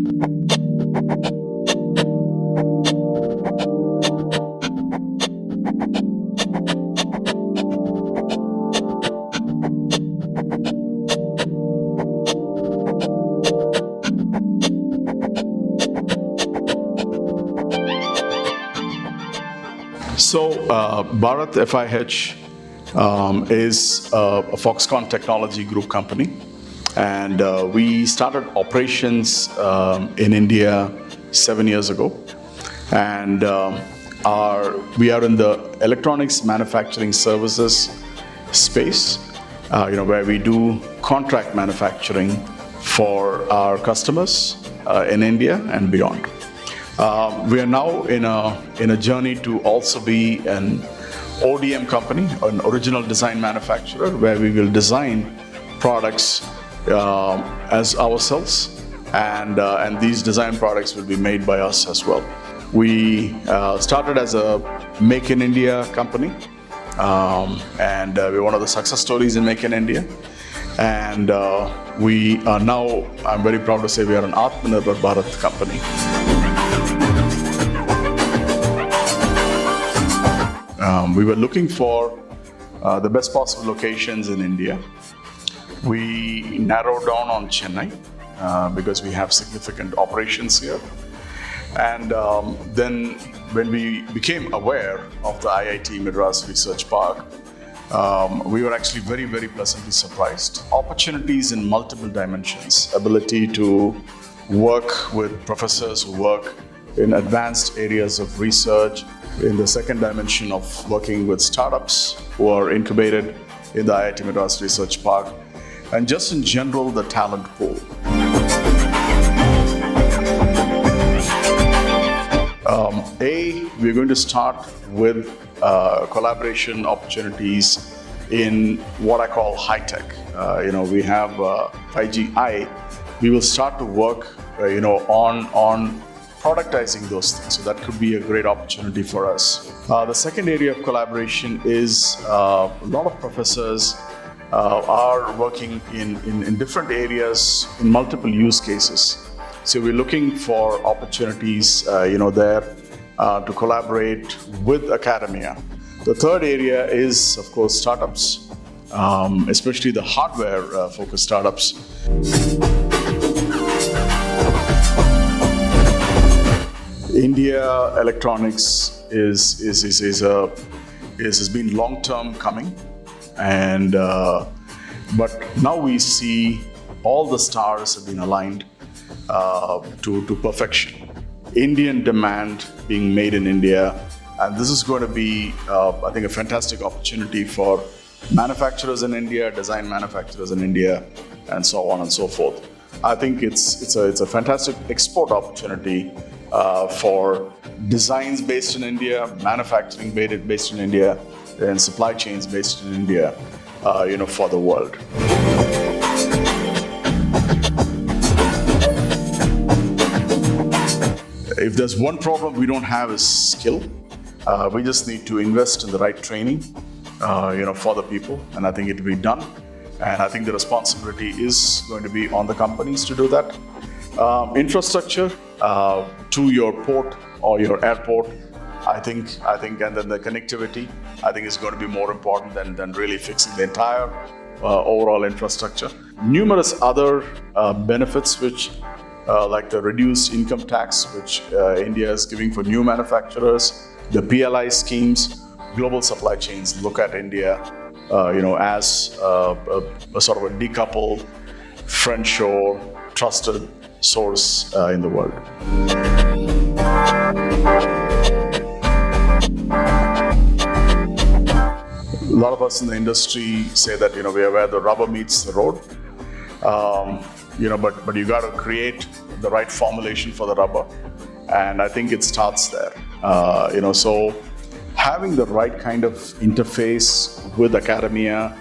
So, Bharat FIH is a Foxconn Technology Group Company, and we started operations in India 7 years ago, and we are in the electronics manufacturing services space, where we do contract manufacturing for our customers in India and beyond. We are now in a journey to also be an ODM company, an original design manufacturer, where we will design products as ourselves, and these design products will be made by us as well. We started as a Make in India company, and we're one of the success stories in Make in India. And we are now, I'm very proud to say, we are an Atmanirbhar Bharat company. We were looking for the best possible locations in India. We narrowed down on Chennai because we have significant operations here. And then when we became aware of the IIT Madras Research Park, we were actually very, very pleasantly surprised. Opportunities in multiple dimensions, ability to work with professors who work in advanced areas of research, in the second dimension of working with startups who are incubated in the IIT Madras Research Park, and just in general, the talent pool. We're going to start with collaboration opportunities in what I call high tech. We have 5G. We will start to work, on productizing those things. So that could be a great opportunity for us. The second area of collaboration is a lot of professors are working in different areas in multiple use cases. So we're looking for opportunities, there to collaborate with academia. The third area is, of course, startups, especially the hardware-focused startups. India electronics has been long-term coming, and but now we see all the stars have been aligned to perfection. Indian demand being made in India, and this is going to be, I think, a fantastic opportunity for manufacturers in India, design manufacturers in India, and so on and so forth. I think it's a fantastic export opportunity for designs based in India, manufacturing based in India, and supply chains based in India, for the world. If there's one problem we don't have is skill. We just need to invest in the right training, for the people, and I think it will be done. And I think the responsibility is going to be on the companies to do that. Infrastructure to your port or your airport, I think, and then the connectivity, I think is going to be more important than really fixing the entire overall infrastructure. Numerous other benefits, which like the reduced income tax, which India is giving for new manufacturers, the PLI schemes, global supply chains look at India, as a sort of a decoupled, friend-shore, trusted source in the world. A lot of us in the industry say that we are where the rubber meets the road, but you got to create the right formulation for the rubber, and I think it starts there. So having the right kind of interface with academia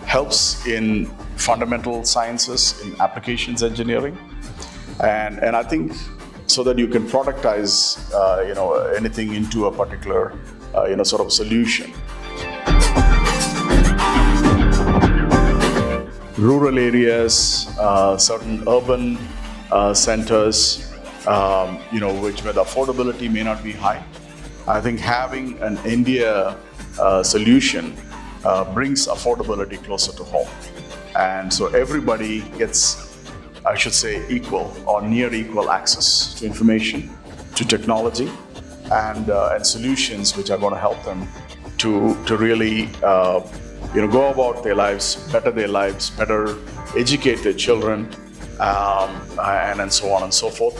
helps in fundamental sciences, in applications engineering, and I think so that you can productize anything into a particular sort of solution. Rural areas, certain urban centers, which where the affordability may not be high. I think having an India solution brings affordability closer to home. And so everybody gets, I should say, equal or near equal access to information, to technology, and solutions which are going to help them to really go about their lives, better educate their children, and so on and so forth.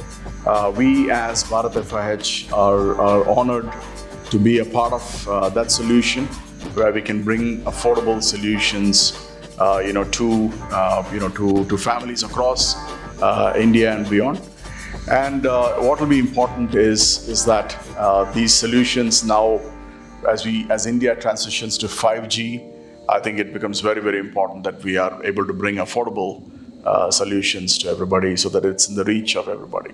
We as Bharat FIH are honored to be a part of that solution, where we can bring affordable solutions, to families across India and beyond. And what will be important is that these solutions now, as India transitions to 5G, I think it becomes very, very important that we are able to bring affordable solutions to everybody, so that it's in the reach of everybody.